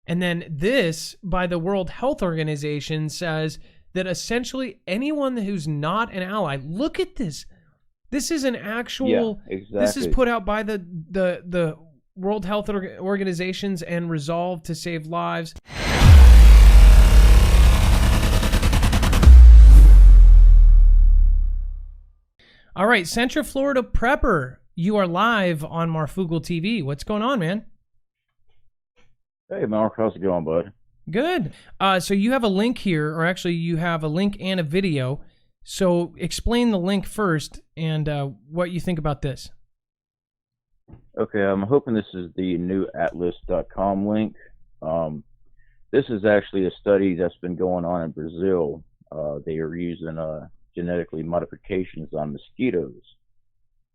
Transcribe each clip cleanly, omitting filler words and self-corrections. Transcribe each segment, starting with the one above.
And then this, by the World Health Organization, says that essentially anyone who's not an ally, look at this. This is an actual, exactly. This is put out by the World Health Organizations and resolved to save lives. All right, Central Florida Prepper, you are live on Marfoogle TV. What's going on, man? Hey, Mark, how's it going, bud? Good. So you have a link here, or actually you have a link and a video. So explain the link first and what you think about this. Okay, I'm hoping this is the new atlas.com link. This is actually a study that's been going on in Brazil. They are using genetically modifications on mosquitoes.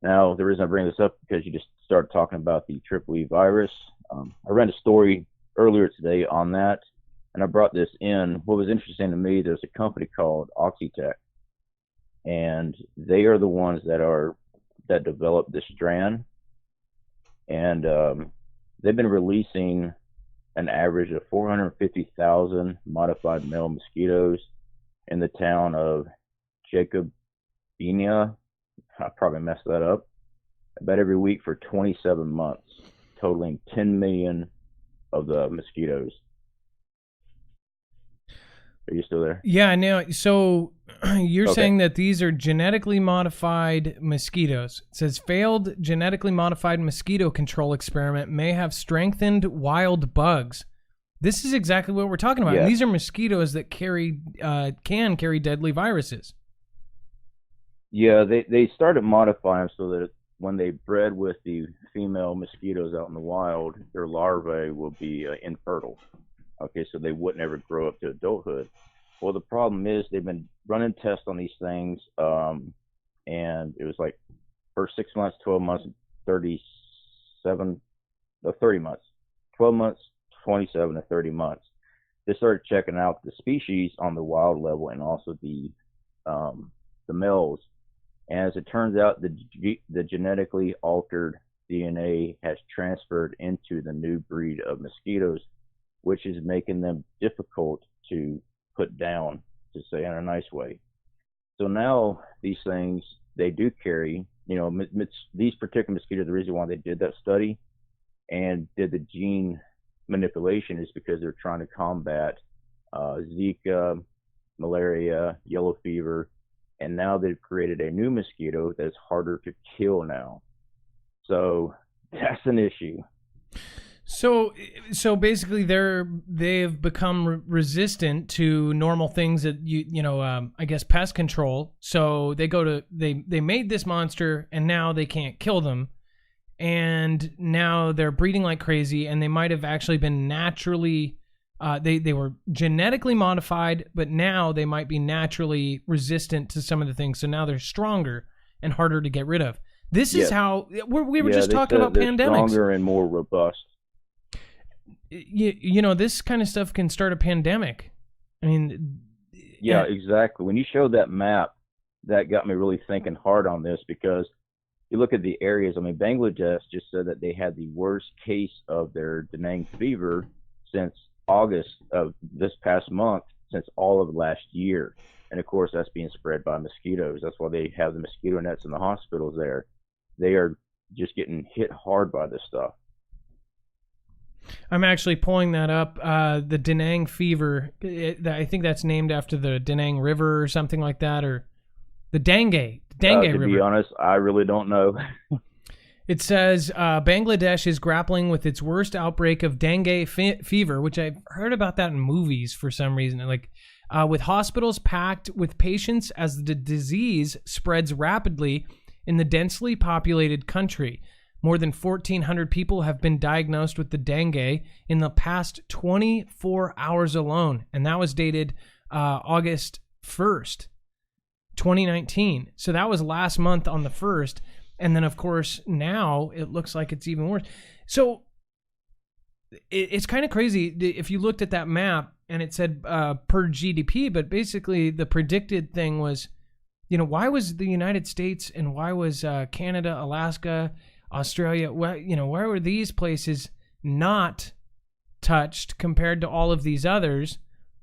Now, the reason I bring this up is because you just started talking about the triple E virus. I read a story earlier today on that, and I brought this in. What was interesting to me, there's a company called Oxitec, and they are the ones that developed this strand, and they've been releasing an average of 450,000 modified male mosquitoes in the town of Jacobina. I probably messed that up. About every week for 27 months, totaling 10 million of the mosquitoes. Are you still there? Yeah, now, so you're saying that these are genetically modified mosquitoes. It says failed genetically modified mosquito control experiment may have strengthened wild bugs. This is exactly what we're talking about. Yes. These are mosquitoes that can carry deadly viruses. Yeah, they started modifying them so that when they bred with the female mosquitoes out in the wild, their larvae will be infertile. Okay, so they wouldn't ever grow up to adulthood. Well, the problem is they've been running tests on these things, and it was like for 6 months, 12 months, 30 months, 12 months, 27 to 30 months. They started checking out the species on the wild level and also the males. And as it turns out, the genetically altered DNA has transferred into the new breed of mosquitoes, which is making them difficult to put down, to say in a nice way. So now these things, they do carry, these particular mosquitoes, the reason why they did that study and did the gene manipulation is because they're trying to combat Zika, malaria, yellow fever, and now they've created a new mosquito that's harder to kill now. So that's an issue. So basically, they've become resistant to normal things that I guess pest control. So they made this monster, and now they can't kill them, and now they're breeding like crazy. And they might have actually been naturally, they were genetically modified, but now they might be naturally resistant to some of the things. So now they're stronger and harder to get rid of. This is how we were just talking about pandemics. Stronger and more robust. This kind of stuff can start a pandemic. I mean, yeah, exactly. When you showed that map, that got me really thinking hard on this, because you look at the areas. I mean, Bangladesh just said that they had the worst case of their dengue fever since August of this past month, since all of last year. And of course, that's being spread by mosquitoes. That's why they have the mosquito nets in the hospitals there. They are just getting hit hard by this stuff. I'm actually pulling that up. The Da Nang fever, I think that's named after the Da Nang River or something like that, or the dengue River. To be honest, I really don't know. It says Bangladesh is grappling with its worst outbreak of dengue fever, which I've heard about that in movies for some reason. With hospitals packed with patients as the disease spreads rapidly in the densely populated country. More than 1,400 people have been diagnosed with the dengue in the past 24 hours alone. And that was dated August 1st, 2019. So that was last month on the 1st. And then, of course, now it looks like it's even worse. So it's kind of crazy. If you looked at that map and it said per GDP, but basically the predicted thing was, why was the United States and why was Canada, Alaska, Australia, why were these places not touched compared to all of these others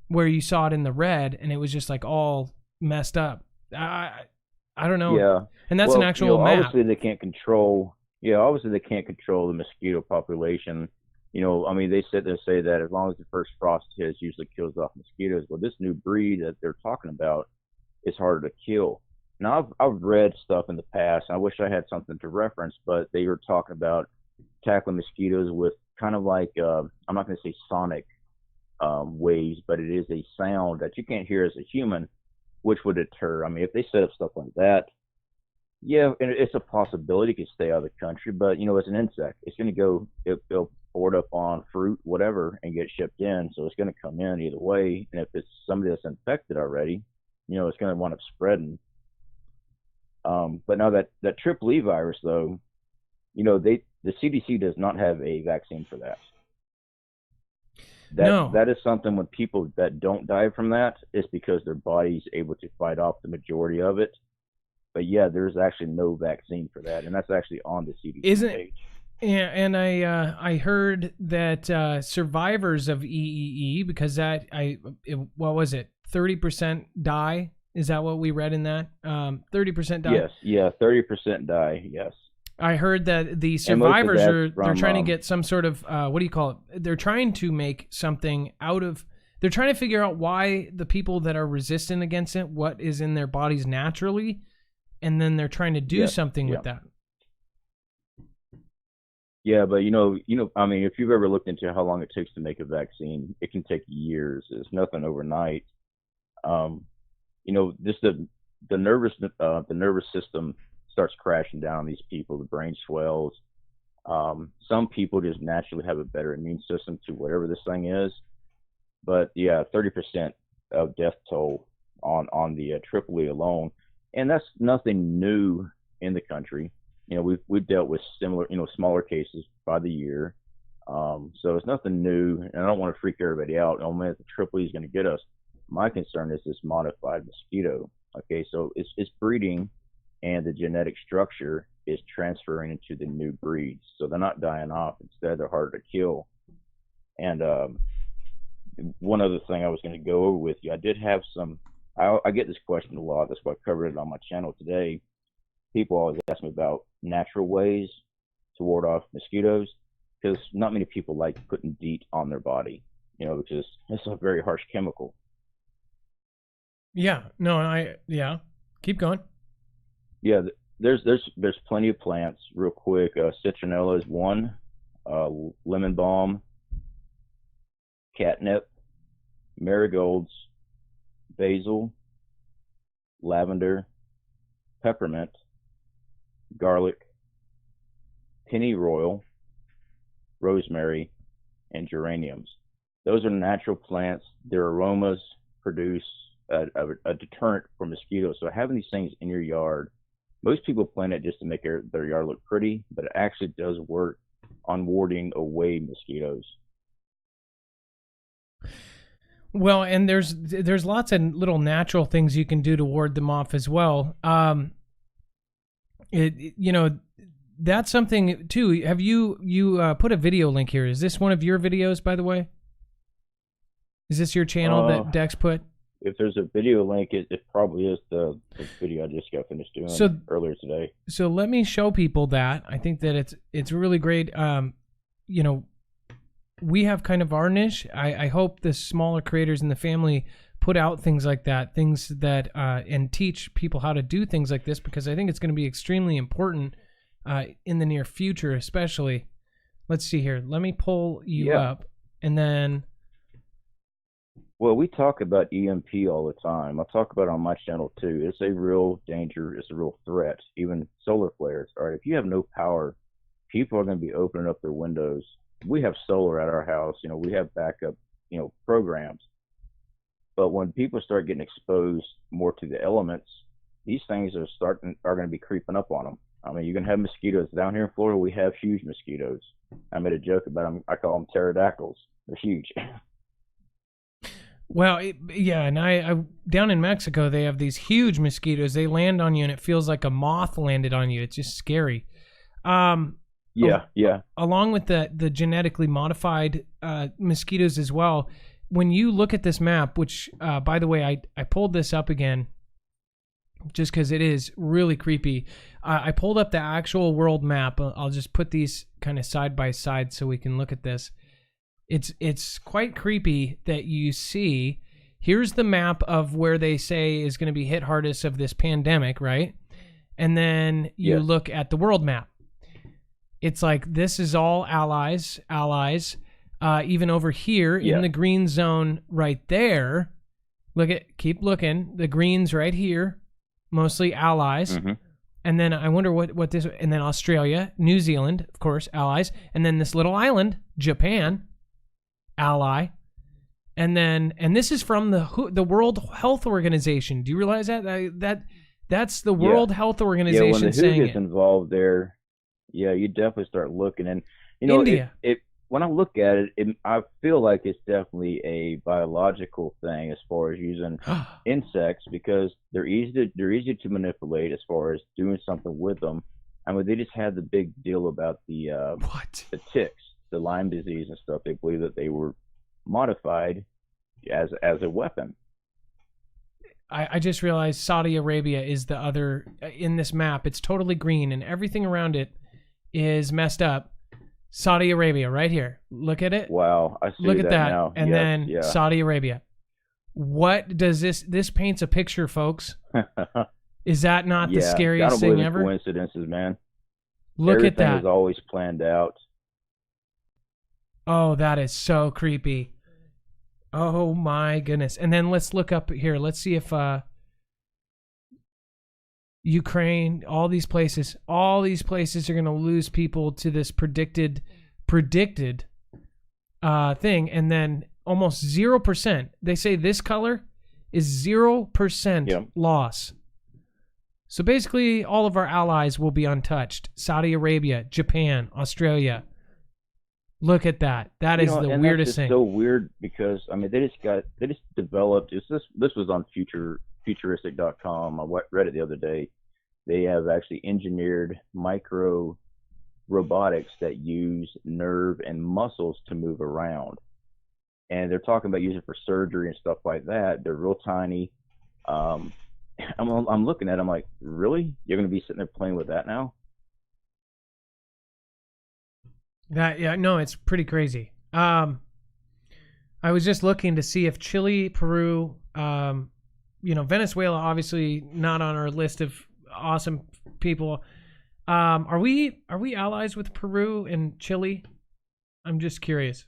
where you saw it in the red and it was just like all messed up. I don't know. Yeah. And that's an actual map. Obviously they can't control the mosquito population. I mean, they say that as long as the first frost hits, usually kills off mosquitoes. Well, this new breed that they're talking about is harder to kill. Now, I've read stuff in the past, and I wish I had something to reference, but they were talking about tackling mosquitoes with kind of like, I'm not going to say sonic waves, but it is a sound that you can't hear as a human, which would deter. I mean, if they set up stuff like that, yeah, and it's a possibility it could stay out of the country, but, it's an insect. It's going to go, it'll board up on fruit, whatever, and get shipped in, so it's going to come in either way, and if it's somebody that's infected already, it's going to wind up spreading. But now that Triple E virus, though, the CDC does not have a vaccine for that. That is something when people that don't die from that, it's because their body's able to fight off the majority of it. But yeah, there's actually no vaccine for that, and that's actually on the CDC page. Yeah, and I heard that survivors of EEE, because what was it? 30% die. Is that what we read in that? 30% die? Yes. Yeah, 30% die, yes. I heard that the survivors they're trying to get some sort of, what do you call it? They're trying to make something they're trying to figure out why the people that are resistant against it, what is in their bodies naturally, and then they're trying to do something with that. Yeah, but I mean, if you've ever looked into how long it takes to make a vaccine, it can take years. It's nothing overnight. Just the nervous system starts crashing down on these people. The brain swells. Some people just naturally have a better immune system to whatever this thing is. But yeah, 30% of death toll on the Triple E alone, and that's nothing new in the country. We've dealt with similar, smaller cases by the year. So it's nothing new, and I don't want to freak everybody out. Oh man, the Triple E is going to get us. My concern is this modified mosquito. Okay, so it's breeding, and the genetic structure is transferring into the new breeds. So they're not dying off. Instead, they're harder to kill. And one other thing I was going to go over with you, I did have some. I get this question a lot. That's why I covered it on my channel today. People always ask me about natural ways to ward off mosquitoes, because not many people like putting DEET on their body, because it's a very harsh chemical. Yeah, no, keep going. Yeah, there's plenty of plants. Real quick, citronella is one, lemon balm, catnip, marigolds, basil, lavender, peppermint, garlic, pennyroyal, rosemary, and geraniums. Those are natural plants. Their aromas produce a deterrent for mosquitoes. So having these things in your yard, most people plant it just to make their yard look pretty, but it actually does work on warding away mosquitoes. Well, and there's lots of little natural things you can do to ward them off as well. That's something too. Have you put a video link here? Is this one of your videos, by the way? Is this your channel that Dex put? If there's a video link, it probably is the video I just got finished doing earlier today. So let me show people that. I think that it's really great. We have kind of our niche. I hope the smaller creators in the family put out things like that, things that and teach people how to do things like this, because I think it's going to be extremely important in the near future, especially. Let's see here. Let me pull you up, and then. Well, we talk about EMP all the time. I talk about it on my channel too. It's a real danger. It's a real threat. Even solar flares. All right, if you have no power, people are going to be opening up their windows. We have solar at our house. We have backup, programs. But when people start getting exposed more to the elements, these things are going to be creeping up on them. I mean, you're going to have mosquitoes. Down here in Florida, we have huge mosquitoes. I made a joke about them. I call them pterodactyls. They're huge. Well, and I down in Mexico, they have these huge mosquitoes. They land on you, and it feels like a moth landed on you. It's just scary. Yeah. Along with the genetically modified mosquitoes as well. When you look at this map, which, by the way, I pulled this up again just because it is really creepy. I pulled up the actual world map. I'll just put these kind of side by side so we can look at this. It's quite creepy that you see, here's the map of where they say is going to be hit hardest of this pandemic, right? And then you look at the world map. It's like, this is all allies. Even over here in the green zone right there, keep looking, the green's right here, mostly allies. Mm-hmm. And then I wonder what this, and then Australia, New Zealand, of course, allies. And then this little island, Japan, ally. And this is from the World Health Organization. Do you realize that? That's the World Health Organization when the saying WHO gets involved there, you definitely start looking. And, India. When I look at it, I feel like it's definitely a biological thing as far as using insects, because they're easy to manipulate as far as doing something with them. I mean, they just had the big deal about the ticks, the Lyme disease and stuff. They believe that they were modified as a weapon. I just realized Saudi Arabia is the other in this map. It's totally green and everything around it is messed up. Saudi Arabia right here. Look at it. Wow, I see. Look at that now. And then Saudi Arabia. What does this paints a picture, folks? Is that not the scariest thing ever? Coincidences, man. Look at that. Everything is always planned out. Oh, that is so creepy. Oh my goodness. And then let's look up here. Let's see if Ukraine, all these places are going to lose people to this predicted thing. And then almost 0%. They say this color is 0% loss. So basically all of our allies will be untouched. Saudi Arabia, Japan, Australia. Look at that. That is the weirdest thing. It's so weird because, I mean, they just developed, this was on futuristic.com. I read it the other day. They have actually engineered micro robotics that use nerve and muscles to move around. And they're talking about using it for surgery and stuff like that. They're real tiny. I'm looking at them like, really? You're going to be sitting there playing with that now? It's pretty crazy. I was just looking to see if Chile, Peru, Venezuela, obviously not on our list of awesome people. Are we allies with Peru and Chile? I'm just curious.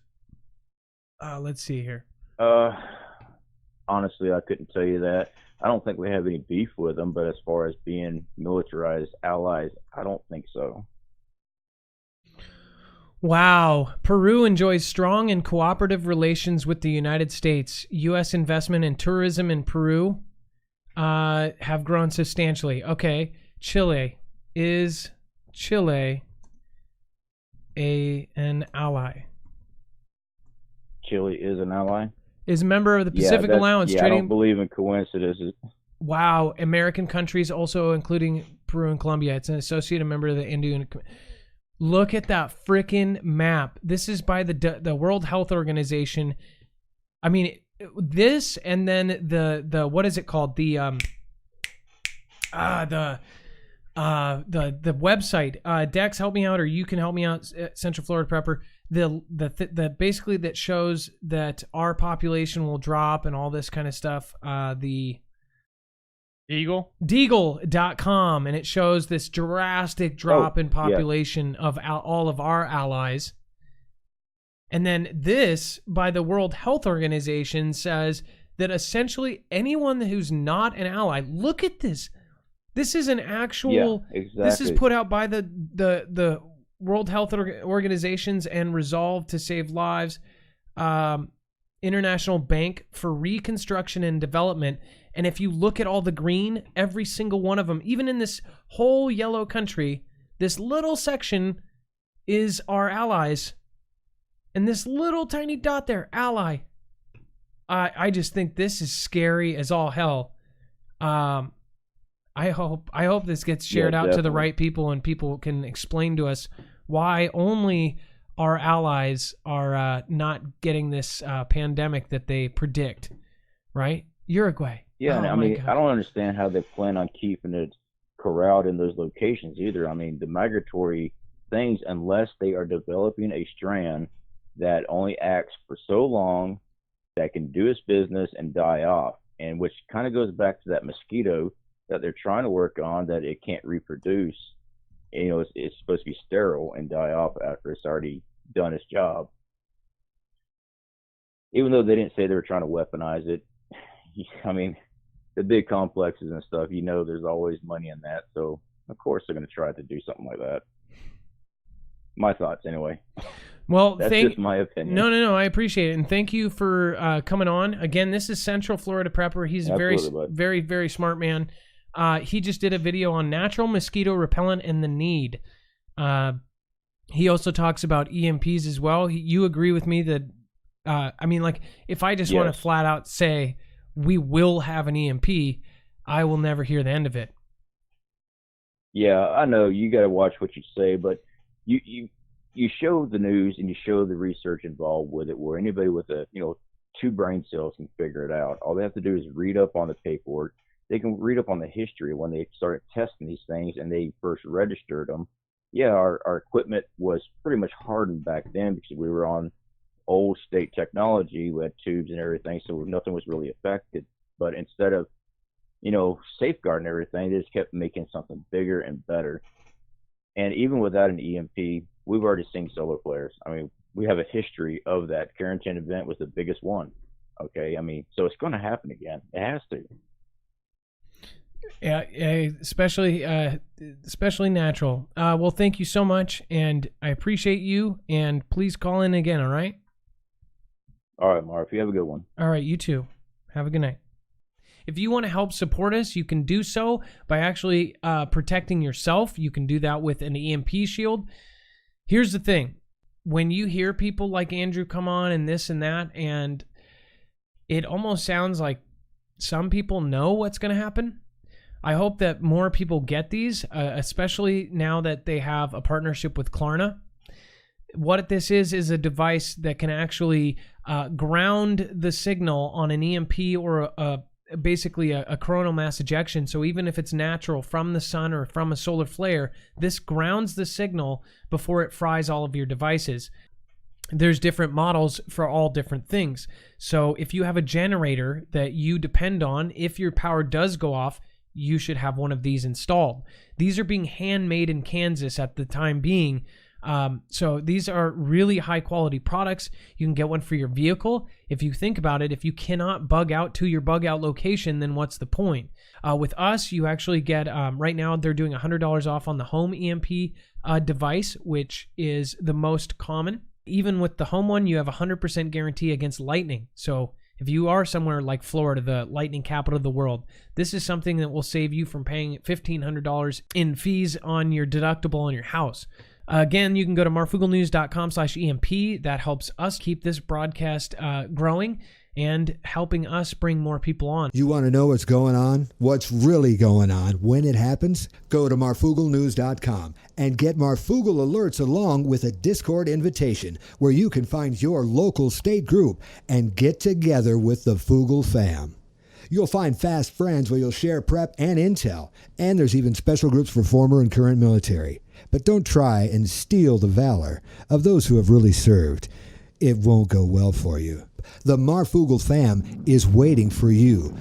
Let's see here. Honestly, I couldn't tell you that. I don't think we have any beef with them, but as far as being militarized allies, I don't think so. Wow. Peru enjoys strong and cooperative relations with the United States. U.S. investment in tourism in Peru have grown substantially. Okay. Chile. Is Chile an ally? Chile is an ally? Is a member of the Pacific Alliance. I don't believe in coincidences. Wow. American countries also including Peru and Colombia. It's an associated member of the Indian. Look at that freaking map. This is by the World Health Organization. I mean, this and then the what is it called? The website. Dex, help me out, or you can help me out. Central Florida Prepper. The basically that shows that our population will drop and all this kind of stuff. The Deagle.com, and it shows this drastic drop in population of all of our allies. And then this, by the World Health Organization, says that essentially anyone who's not an ally, look at this. This is an actual, this is put out by the World Health Organizations and Resolve to Save Lives, International Bank for Reconstruction and Development. And if you look at all the green, every single one of them, even in this whole yellow country, this little section is our allies. And this little tiny dot there, ally. I just think this is scary as all hell. I hope this gets shared out to the right people and people can explain to us why only our allies are not getting this pandemic that they predict, right? Uruguay. Yeah, and Oh, I my mean, God. I don't understand how they plan on keeping it corralled in those locations either. I mean, the migratory things, unless they are developing a strand that only acts for so long, that can do its business and die off, and which kind of goes back to that mosquito that they're trying to work on, that it can't reproduce. You know, it's supposed to be sterile and die off after it's already done its job. Even though they didn't say they were trying to weaponize it, I mean, the big complexes and stuff, you know, there's always money in that. So, of course, they're going to try to do something like that. My thoughts, anyway. Well, That's just my opinion. No, I appreciate it. And thank you for coming on. Again, this is Central Florida Prepper. He's a very, very smart man. He just did a video on natural mosquito repellent and the need. He also talks about EMPs as well. You agree with me that, I mean, like, if I just want to flat out say we will have an EMP, I will never hear the end of it. Yeah, I know you got to watch what you say, but you show the news and you show the research involved with it, where anybody with two brain cells can figure it out. All they have to do is read up on the paperwork. They can read up on the history when they started testing these things and they first registered them. Yeah, our equipment was pretty much hardened back then because we were on old state technology. We had tubes and everything, so nothing was really affected. But instead of, safeguarding everything, they just kept making something bigger and better. And even without an EMP, we've already seen solar flares. I mean, we have a history of that. Carrington event was the biggest one. Okay, I mean, so it's going to happen again. It has to. Yeah, especially natural. Well, thank you so much, and I appreciate you. And please call in again. All right. All right, Marv. You have a good one. All right, you too. Have a good night. If you want to help support us, you can do so by actually protecting yourself. You can do that with an EMP shield. Here's the thing. When you hear people like Andrew come on and this and that, and it almost sounds like some people know what's going to happen. I hope that more people get these, especially now that they have a partnership with Klarna. What this is a device that can actually ground the signal on an EMP or basically a coronal mass ejection. So even if it's natural from the sun or from a solar flare, this grounds the signal before it fries all of your devices. There's different models for all different things. So if you have a generator that you depend on, if your power does go off, you should have one of these installed. These are being handmade in Kansas at the time being. So these are really high quality products. You can get one for your vehicle. If you think about it, if you cannot bug out to your bug out location, then what's the point? With us, you actually get, right now they're doing $100 off on the home EMP device, which is the most common. Even with the home one, you have 100% guarantee against lightning. So if you are somewhere like Florida, the lightning capital of the world, this is something that will save you from paying $1,500 in fees on your deductible on your house. Again, you can go to marfooglenews.com/EMP. That helps us keep this broadcast growing and helping us bring more people on. You want to know what's going on? What's really going on when it happens? Go to marfooglenews.com and get Marfoogle alerts along with a Discord invitation where you can find your local state group and get together with the Foogle Fam. You'll find fast friends where you'll share prep and intel, and there's even special groups for former and current military. But don't try and steal the valor of those who have really served. It won't go well for you. The Marfoogle Fam is waiting for you.